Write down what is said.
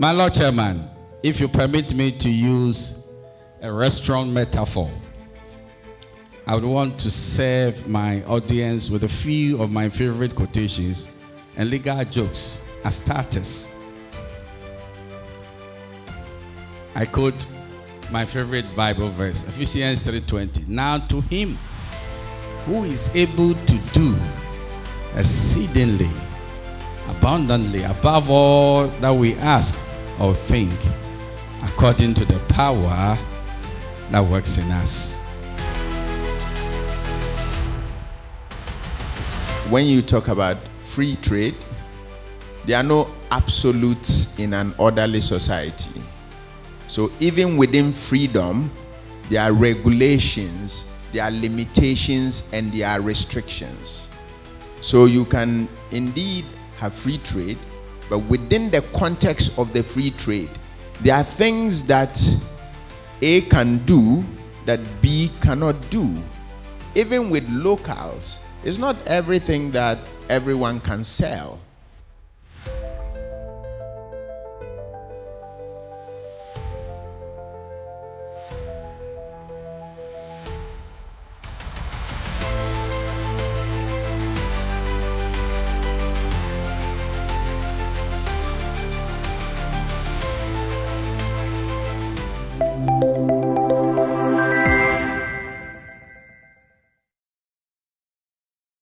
My Lord Chairman, if you permit me to use a restaurant metaphor, I would want to serve my audience with a few of my favorite quotations and legal jokes as starters. I quote my favorite Bible verse, Ephesians 3:20. Now to him who is able to do exceedingly, abundantly, above all that we ask or think, according to the power that works in us. When you talk about free trade, there are no absolutes in an orderly society. So even within freedom, there are regulations, there are limitations, and there are restrictions. So you can indeed have free trade, but within the context of the free trade, there are things that A can do that B cannot do. Even with locals, it's not everything that everyone can sell.